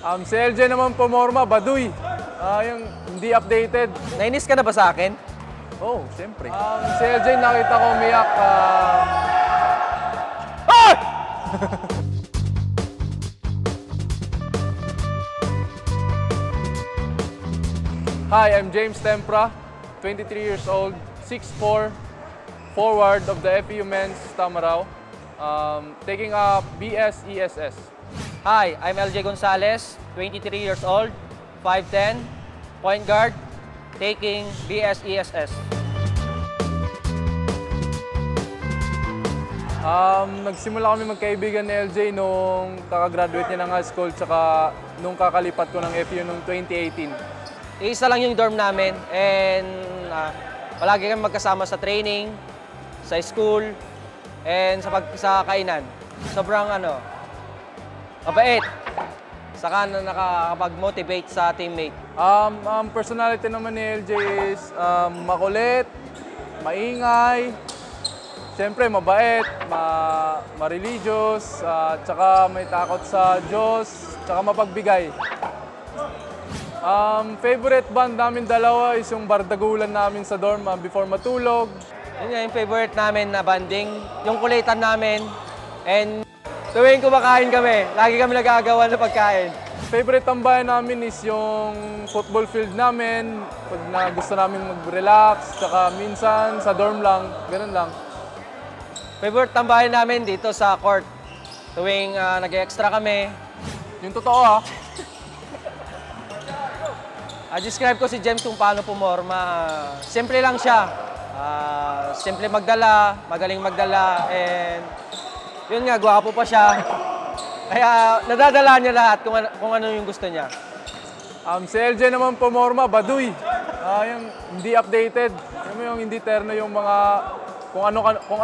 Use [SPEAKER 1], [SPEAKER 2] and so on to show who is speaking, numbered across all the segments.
[SPEAKER 1] Si LJ naman pumorma, baduy. Yung hindi updated.
[SPEAKER 2] Nainis ka na ba sa akin?
[SPEAKER 1] Oh, siyempre. Si LJ nakita ko umiyak. Hi, I'm James Tempra, 23 years old, 6'4", forward of the FEU Men's Tamarao, taking up BS ESS.
[SPEAKER 2] Hi, I'm LJ Gonzalez, 23 years old, 5'10", point guard, taking BS ESS.
[SPEAKER 1] Nagsimula kami magkaibigan ni LJ nung kakagraduate niya ng high school tsaka nung kakalipat ko ng FEU noong 2018.
[SPEAKER 2] Isa lang yung dorm namin and palagi kami magkasama sa training, sa school, and sa kainan. Sobrang mabait. Saka na nakakapag-motivate sa teammate.
[SPEAKER 1] Personality naman ni LJ is makulit, maingay, siyempre mabait, ma-religious, tsaka may takot sa Diyos, tsaka mapagbigay. Favorite band namin dalawa is yung bardagulan namin sa dorm before matulog.
[SPEAKER 2] Yun nga yung favorite namin na banding, yung kulitan namin, and tuwing kumakain kami, lagi kami nagagawa ng pagkain.
[SPEAKER 1] Favorite tambayan namin is yung football field namin, pag na gusto namin mag-relax, tsaka minsan sa dorm lang, ganun lang.
[SPEAKER 2] Favorite tambayan namin dito sa court, tuwing nag-extra kami.
[SPEAKER 1] Yung totoo
[SPEAKER 2] Describe ko si James kung paano pumorma. Simple lang siya. Simple magdala, magaling magdala, and yun nga, gwapo pa siya. Kaya nadadala niya lahat kung ano yung gusto niya.
[SPEAKER 1] Si LJ naman pumorma, baduy. Yung hindi updated. Yung hindi terno yung mga kung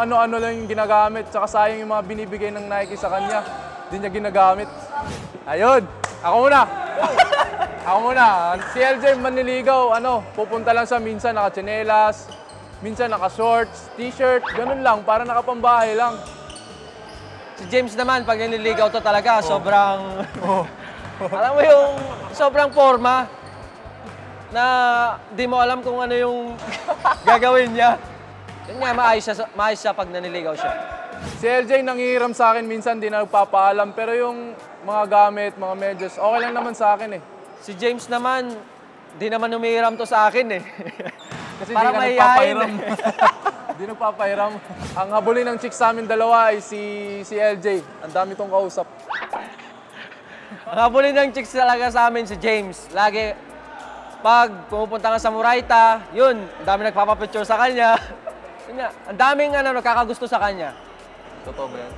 [SPEAKER 1] ano-ano lang yung ginagamit. Tsaka sayang yung mga binibigay ng Nike sa kanya. Hindi niya ginagamit. Ayun, ako muna. Ako muna. Si LJ manliligaw, pupunta lang siya minsan naka-tsinelas, minsan naka-shorts, t-shirt, ganun lang, para nakapambahay lang.
[SPEAKER 2] Si James naman, pag nililigaw to talaga, sobrang... alam mo yung sobrang forma na di mo alam kung ano yung gagawin niya. Yun nga, maayos siya pag naniligaw siya.
[SPEAKER 1] Si LJ nangihiram sa akin, minsan di na nagpapaalam, pero yung mga gamit, mga medyas, okay lang naman sa akin eh.
[SPEAKER 2] Si James naman, di naman umihiram to sa akin eh.
[SPEAKER 1] Kasi
[SPEAKER 2] para
[SPEAKER 1] di ka
[SPEAKER 2] mahihain
[SPEAKER 1] nagpapahiram. Di nagpapahiram. Ang habulin ng chicks sa amin dalawa ay si LJ. Ang dami tong kausap.
[SPEAKER 2] Ang habulin ng chicks talaga sa amin si James. Lagi, pag pumupunta ka sa Murayta, yun, ang dami nagpapapicture sa kanya. Yun nga, ang daming nagkakagusto sa kanya.
[SPEAKER 1] Totoo ba yan?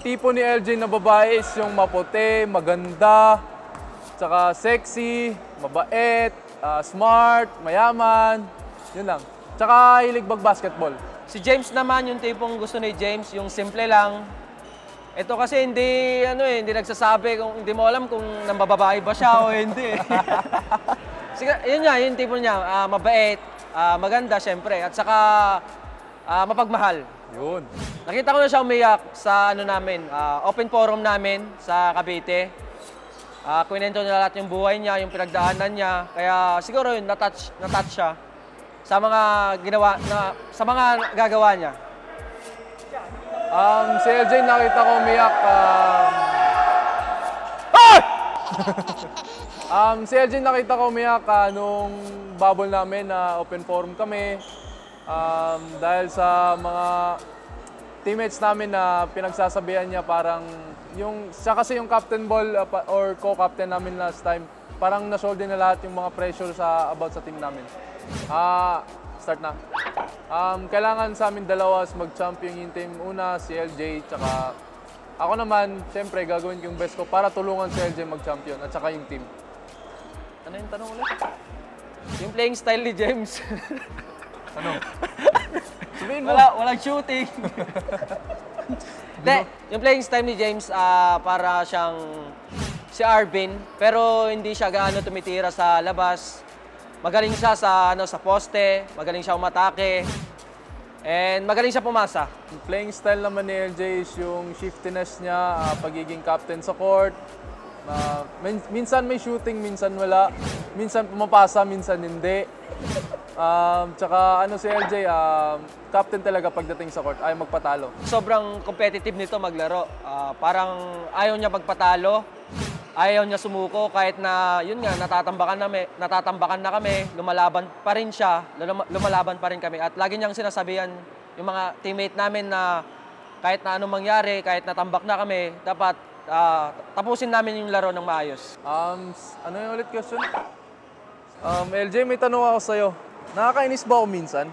[SPEAKER 1] Tipo ni LJ na babae is yung maputi, maganda, tsaka sexy, mabait, smart, mayaman, yun lang. Tsaka hilig basketball.
[SPEAKER 2] Si James naman, yung tipong gusto ni James, yung simple lang. Ito kasi hindi nagsasabi, hindi mo alam kung nambababae ba siya o hindi. Yun nga, yung tipo niya, mabait, maganda syempre, at saka mapagmahal.
[SPEAKER 1] Yun.
[SPEAKER 2] Nakita ko na siya umiyak sa open forum namin sa Cavite. Kwento niya lahat yung buhay niya, yung pinagdaanan niya. Kaya siguro yun, na-touch siya sa mga gagawa niya.
[SPEAKER 1] Si LJ nakita ko umiyak. Si LJ nakita ko umiyak nung bubble namin na open forum kami. Dahil sa mga teammates namin na pinagsasabihan niya parang siya kasi yung captain ball or co-captain namin last time, parang na-shoulder na lahat yung mga pressure about sa team namin. Start na. Kailangan sa amin dalawa mag-champion yung team. Una, si LJ, tsaka ako naman, siyempre, gagawin ko yung best ko para tulungan si LJ mag-champion at tsaka yung team.
[SPEAKER 2] Ano yung tanong ulit? Yung playing style ni James.
[SPEAKER 1] Ano? Sabihin mo.
[SPEAKER 2] Walang shooting. Yung playing style ni James, para siyang si Arvin, pero hindi siya gaano tumitira sa labas. Magaling siya sa poste, magaling siya umatake, and magaling siya pumasa.
[SPEAKER 1] Yung playing style naman ni LJ is yung shiftiness niya, pagiging captain sa court, Minsan may shooting, minsan wala. Minsan pumapasa, minsan hindi. Tsaka ano si LJ, captain talaga pagdating sa court, ayaw magpatalo.
[SPEAKER 2] Sobrang competitive nito maglaro. Parang ayaw niya magpatalo, ayaw niya sumuko kahit na yun nga natatambakan na kami, lumalaban pa rin siya, lumalaban pa rin kami at lagi niyang sinasabihan yung mga teammate namin na kahit na anong mangyari, kahit natambak na kami, dapat tapusin namin yung laro ng maayos.
[SPEAKER 1] Ano yung ulit question? LJ, may tanong ako sa'yo. Nakakainis ba ako minsan?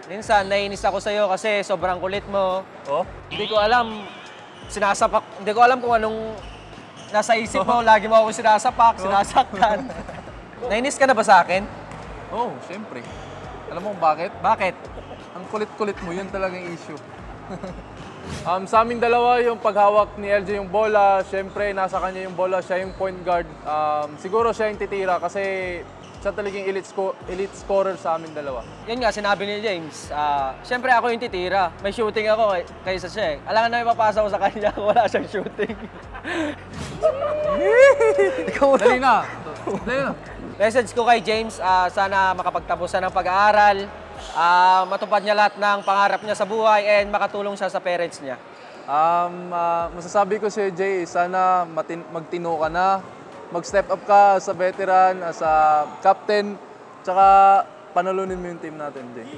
[SPEAKER 2] Minsan naiinis ako sa'yo kasi sobrang kulit mo.
[SPEAKER 1] Oh?
[SPEAKER 2] Hindi ko alam, hindi ko alam kung anong nasa isip mo, lagi mo ako sinasaktan. Nainis ka na ba sa akin?
[SPEAKER 1] Oo, siyempre. Alam mo kung bakit?
[SPEAKER 2] Bakit?
[SPEAKER 1] Ang kulit-kulit mo, yun talagang issue. Sa aming dalawa, yung paghawak ni LJ yung bola, syempre nasa kanya yung bola, siya yung point guard. Siguro siya yung titira kasi siya talagang elite scorer sa aming dalawa.
[SPEAKER 2] Yun nga, sinabi ni James, syempre ako yung titira. May shooting ako kaysa siya. Alangan na ipapasa ko sa kanya kung wala siyang shooting.
[SPEAKER 1] Dali na.
[SPEAKER 2] Message ko kay James, sana makapagtapusan ng pag-aaral, matupad niya lahat ng pangarap niya sa buhay, and makatulong siya sa parents niya.
[SPEAKER 1] Masasabi ko si Jay, sana magtino ka na, mag-step up ka sa veteran, sa captain, tsaka panulunin mo yung team natin, Jay.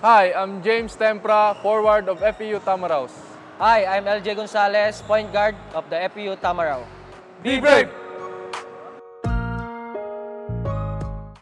[SPEAKER 1] Hi, I'm James Tempra, forward of FEU Tamaraos.
[SPEAKER 2] Hi, I'm LJ Gonzalez, point guard of the FEU Tamaraw.
[SPEAKER 1] Be brave!